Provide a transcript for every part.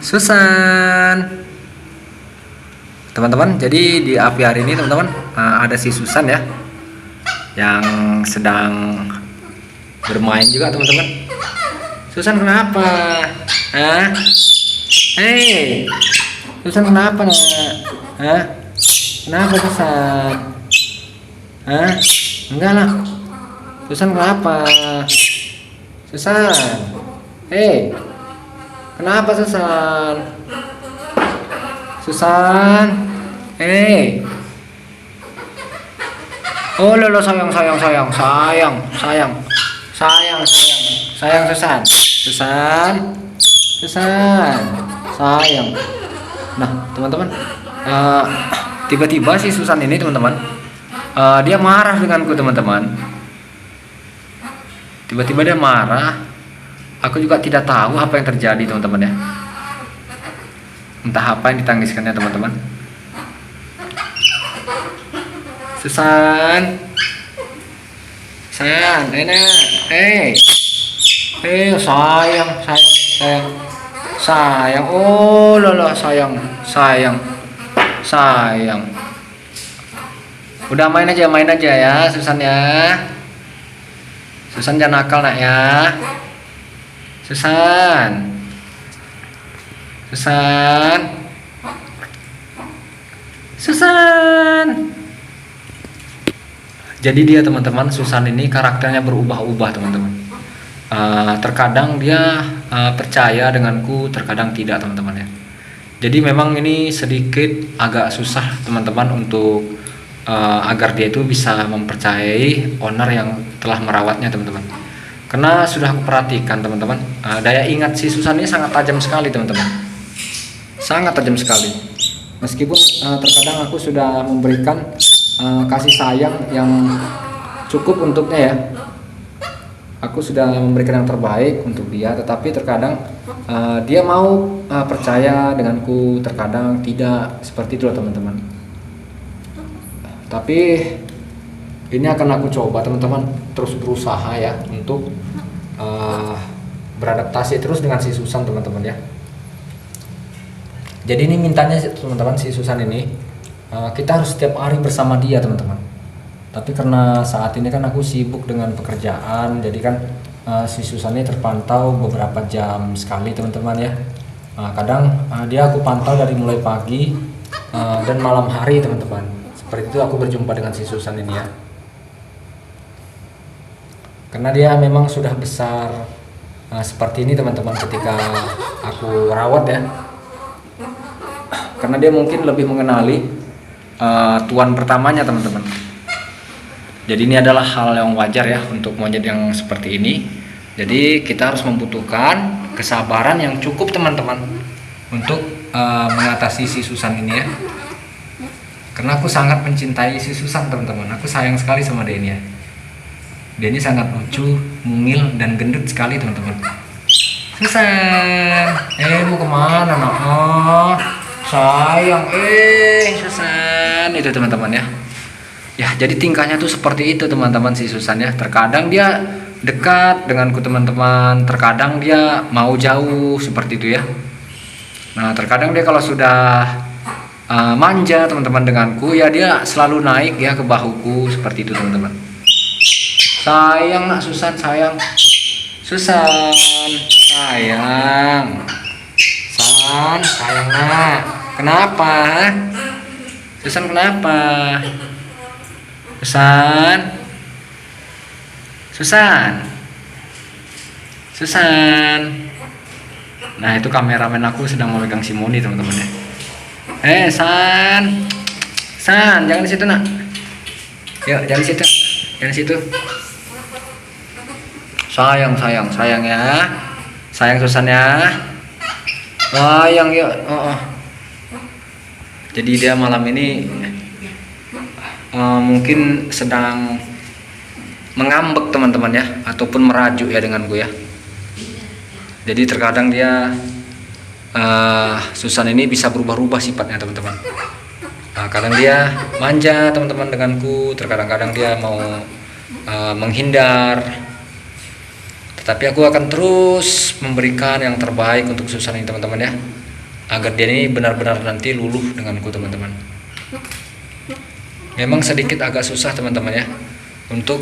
Susan. Teman-teman, jadi di apiari ini teman-teman ada si Susan ya, yang sedang bermain juga teman-teman. Susan kenapa? Hah? Hei, Susan kenapa nak? Hah? Kenapa Susan? Hah? Enggak lah. Susan kenapa? Susan. Hei. Kenapa Susan? Susan. Hei. Oh lolo, sayang sayang sayang sayang sayang sayang sayang sayang Susan. Susan. Susan. Sayang. Nah, teman-teman, tiba-tiba si Susan ini teman-teman, dia marah denganku teman-teman. Tiba-tiba dia marah. Aku juga tidak tahu apa yang terjadi teman-teman ya. Entah apa yang ditangiskannya teman-teman. Susan. Sayang, enak. Hei. Hei, sayang, sayang, sayang. Sayang. Oh, lolo, sayang, sayang. Sayang. Udah main aja ya, Susan ya. Susan jangan nakal nak ya. Susan. Susan. Susan. Jadi dia teman-teman, Susan ini karakternya berubah-ubah teman-teman. Terkadang dia percaya denganku, terkadang tidak teman-teman ya. Jadi memang ini sedikit agak susah teman-teman untuk agar dia itu bisa mempercayai owner yang telah merawatnya teman-teman. Karena sudah aku perhatikan teman-teman, daya ingat si Susan ini sangat tajam sekali teman-teman. Sangat tajam sekali. Meskipun terkadang aku sudah memberikan kasih sayang yang cukup untuknya ya. Aku sudah memberikan yang terbaik untuk dia, tetapi terkadang dia mau percaya denganku, terkadang tidak. Seperti itu teman-teman. Tapi ini akan aku coba teman-teman, terus berusaha ya untuk beradaptasi terus dengan si Susan teman-teman ya. Jadi ini mintanya teman-teman, si Susan ini kita harus setiap hari bersama dia teman-teman. Tapi karena saat ini kan aku sibuk dengan pekerjaan, jadi kan si Susan ini terpantau beberapa jam sekali teman-teman ya. Kadang dia aku pantau dari mulai pagi dan malam hari teman-teman. Seperti itu aku berjumpa dengan si Susan ini ya. Karena dia memang sudah besar seperti ini teman-teman ketika aku rawat ya. Karena dia mungkin lebih mengenali tuan pertamanya teman-teman. Jadi ini adalah hal yang wajar ya untuk monyet yang seperti ini. Jadi kita harus membutuhkan kesabaran yang cukup teman-teman untuk mengatasi si Susan ini ya. Karena aku sangat mencintai si Susan teman-teman. Aku sayang sekali sama dia ini ya. Dia ini sangat lucu, mungil, dan gendut sekali teman-teman. Susan, mau kemana nak? Oh, sayang, Susan itu teman-teman ya. Ya, jadi tingkahnya tuh seperti itu teman-teman si Susan ya. Terkadang dia dekat denganku teman-teman, terkadang dia mau jauh seperti itu ya. Nah, terkadang dia kalau sudah manja teman-teman denganku ya, dia selalu naik ya ke bahuku seperti itu teman-teman. Sayang nak Susan, sayang. Susan, sayang. Sayang nak. Kenapa? Susan kenapa? Susan. Susan. Susan. Nah, itu kameramen aku sedang memegang si Moni teman-teman ya. San. San, jangan di situ nak. Yuk, jangan di situ. Jangan di situ. Sayang ya. Sayang Susan ya. Sayang yuk. Jadi dia malam ini mungkin sedang mengambek teman-teman ya, ataupun merajuk ya denganku ya. Jadi terkadang dia Susan ini bisa berubah-ubah sifatnya teman-teman. Kadang dia manja teman-teman denganku, terkadang-kadang dia mau menghindar. Tetapi aku akan terus memberikan yang terbaik untuk Susan ini teman-teman ya, agar dia ini benar-benar nanti luluh denganku teman-teman. Memang sedikit agak susah teman-teman ya untuk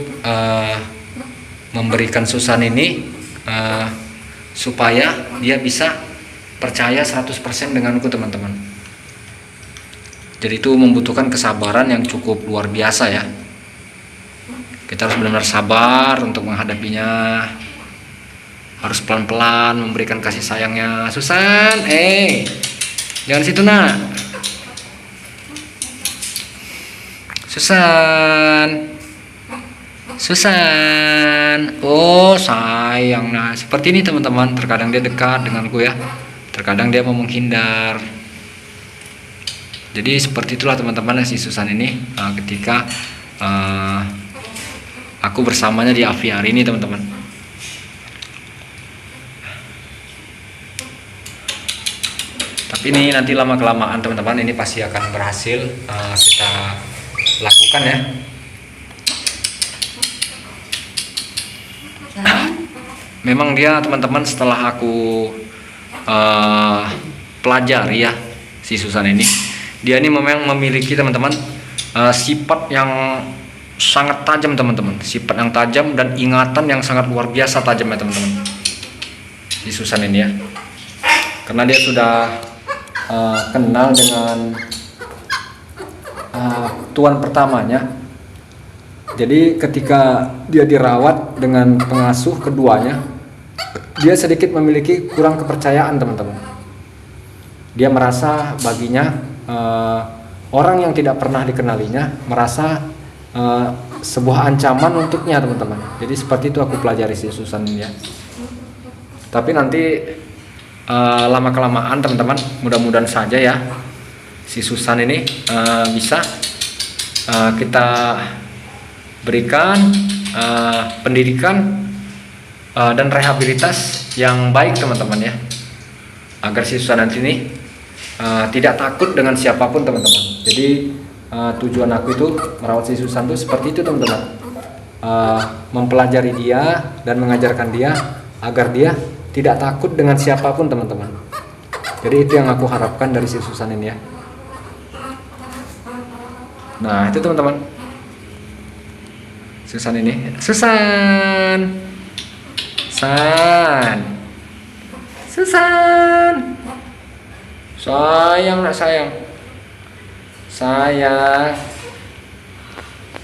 memberikan Susan ini supaya dia bisa percaya 100% denganku teman-teman. Jadi itu membutuhkan kesabaran yang cukup luar biasa ya. Kita harus benar-benar sabar untuk menghadapinya. Harus pelan-pelan memberikan kasih sayangnya. Susan, jangan situ nak. Susan, oh sayang. Nah seperti ini teman-teman, terkadang dia dekat denganku ya, terkadang dia mau menghindar. Jadi seperti itulah teman-teman si Susan ini ketika aku bersamanya di aviari ini teman-teman. Tapi ini nanti lama-kelamaan teman-teman ini pasti akan berhasil kita lakukan ya. Memang dia teman-teman setelah aku pelajari ya si Susan ini, dia ini memang memiliki teman-teman sifat yang sangat tajam teman-teman, sifat yang tajam dan ingatan yang sangat luar biasa tajam ya teman-teman si Susan ini ya, karena dia sudah kenal dengan tuan pertamanya. Jadi ketika dia dirawat dengan pengasuh keduanya, dia sedikit memiliki kurang kepercayaan teman-teman. Dia merasa baginya orang yang tidak pernah dikenalinya merasa sebuah ancaman untuknya teman-teman. Jadi seperti itu aku pelajari si Susan ini ya. Tapi nanti lama kelamaan teman-teman, mudah-mudahan saja ya si Susan ini bisa kita berikan pendidikan dan rehabilitas yang baik teman-teman ya, agar si Susan nanti ini tidak takut dengan siapapun teman-teman. Jadi tujuan aku itu merawat si Susan itu seperti itu teman-teman, mempelajari dia dan mengajarkan dia agar dia tidak takut dengan siapapun teman-teman. Jadi itu yang aku harapkan dari si Susan ini ya. Nah itu teman-teman, Susan ini, Susan, sayang nak sayang,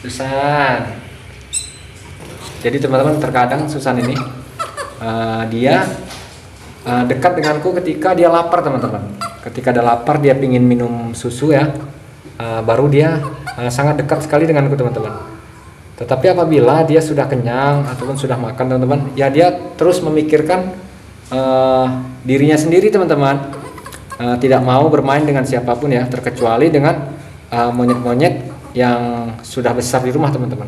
Susan. Jadi teman-teman, terkadang Susan ini dia dekat denganku ketika dia lapar teman-teman. Ketika dia lapar, dia ingin minum susu ya, baru dia sangat dekat sekali denganku teman-teman. Tetapi apabila dia sudah kenyang ataupun sudah makan teman-teman, ya dia terus memikirkan dirinya sendiri teman-teman, tidak mau bermain dengan siapapun ya, terkecuali dengan monyet-monyet yang sudah besar di rumah teman-teman.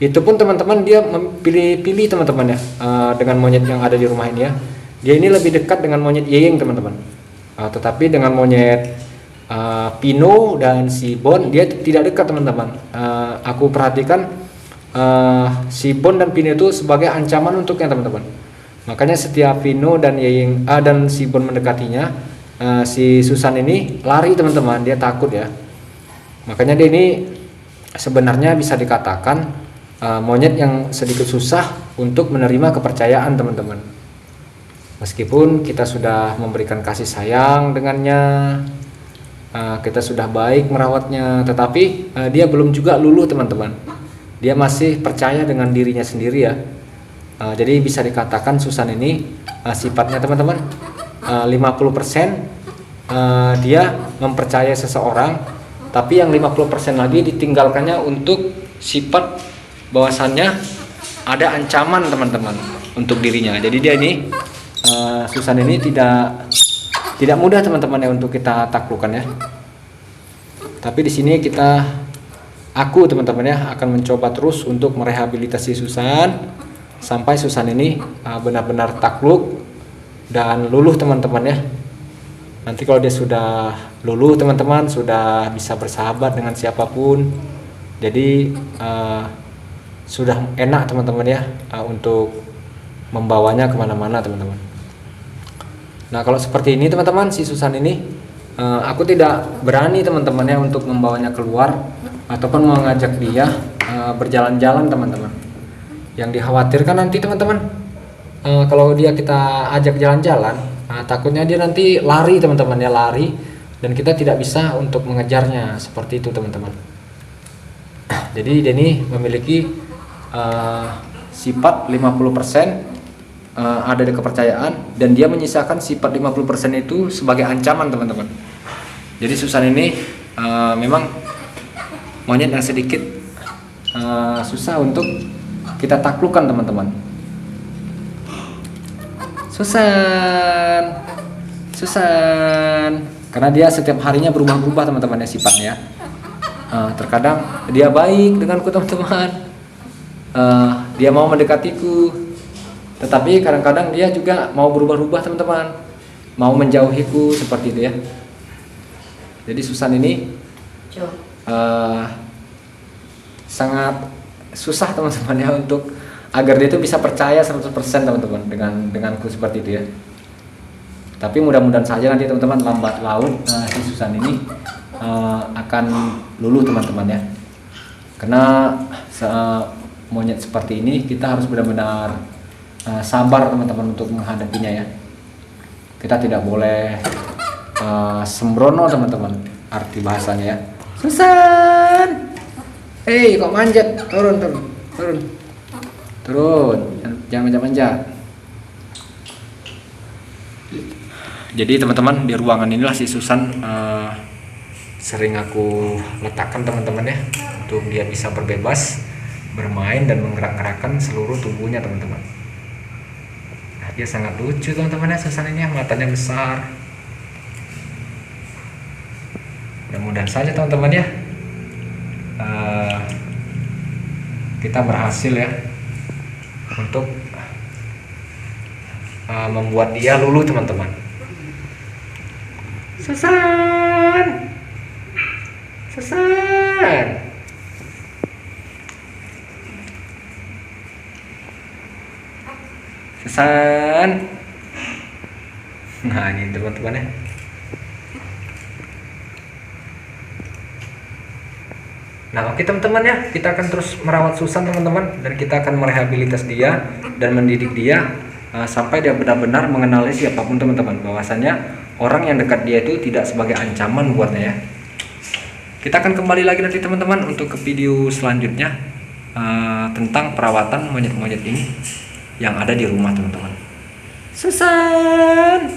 Itu pun teman-teman dia pilih-pilih teman-teman ya, dengan monyet yang ada di rumah ini ya. Dia ini lebih dekat dengan monyet Yeyeng teman-teman. Tetapi dengan monyet Pino dan si Bon dia tidak dekat teman-teman. Aku perhatikan si Bon dan Pino itu sebagai ancaman untuknya teman-teman. Makanya setiap Pino dan Yeyeng dan si Bon mendekatinya, si Susan ini lari teman-teman, dia takut ya. Makanya dia ini sebenarnya bisa dikatakan monyet yang sedikit susah untuk menerima kepercayaan teman-teman. Meskipun kita sudah memberikan kasih sayang dengannya, kita sudah baik merawatnya, tetapi dia belum juga luluh teman-teman. Dia masih percaya dengan dirinya sendiri ya. Jadi bisa dikatakan Susan ini sifatnya teman-teman 50% dia mempercayai seseorang, tapi yang 50% lagi ditinggalkannya untuk sifat bahwasannya ada ancaman teman-teman untuk dirinya. Jadi dia ini Susan ini tidak mudah teman-teman ya untuk kita taklukkan ya. Tapi di sini aku teman-teman ya akan mencoba terus untuk merehabilitasi Susan sampai Susan ini benar-benar takluk dan luluh teman-teman ya. Nanti kalau dia sudah luluh teman-teman, sudah bisa bersahabat dengan siapapun, jadi sudah enak teman-teman ya untuk membawanya kemana-mana teman-teman. Nah kalau seperti ini teman-teman, si Susan ini aku tidak berani teman-teman ya untuk membawanya keluar ataupun mengajak dia berjalan-jalan teman-teman. Yang dikhawatirkan nanti teman-teman, kalau dia kita ajak jalan-jalan, takutnya dia nanti lari teman-teman ya, lari, dan kita tidak bisa untuk mengejarnya seperti itu teman-teman. Jadi dia ini memiliki sifat 50% ada di kepercayaan, dan dia menyisakan sifat 50% itu sebagai ancaman teman-teman. Jadi Susan ini memang monyet yang sedikit susah untuk kita taklukkan teman-teman. Susan, karena dia setiap harinya berubah-ubah teman-teman ya sifatnya. Terkadang dia baik denganku teman-teman, dia mau mendekatiku, tetapi kadang-kadang dia juga mau berubah-ubah teman-teman, mau menjauhiku seperti itu ya. Jadi Susan ini sangat susah teman-teman ya untuk agar dia itu bisa percaya 100% teman-teman denganku seperti itu ya. Tapi mudah-mudahan saja nanti teman-teman lambat laun si Susan ini akan luluh teman-teman ya. Karena monyet seperti ini kita harus benar-benar sabar teman-teman untuk menghadapinya ya. Kita tidak boleh sembrono teman-teman, arti bahasanya ya. Susan, kok manjat, turun, jangan manjat. Jadi teman-teman, di ruangan inilah si Susan sering aku letakkan teman-teman ya, untuk dia bisa berbebas bermain dan menggerak-gerakkan seluruh tubuhnya teman-teman. Nah, dia sangat lucu teman-teman ya, Susan ini, matanya besar. Mudah-mudahan saja teman-teman ya kita berhasil ya untuk membuat dia luluh teman-teman. Susan, nah ini teman-teman ya. Nah oke teman-teman ya, kita akan terus merawat Susan teman-teman, dan kita akan merehabilitas dia dan mendidik dia sampai dia benar-benar mengenali siapapun teman-teman, bahwasanya orang yang dekat dia itu tidak sebagai ancaman buatnya ya. Kita akan kembali lagi nanti teman-teman untuk ke video selanjutnya tentang perawatan monyet-monyet ini yang ada di rumah teman-teman. Susan.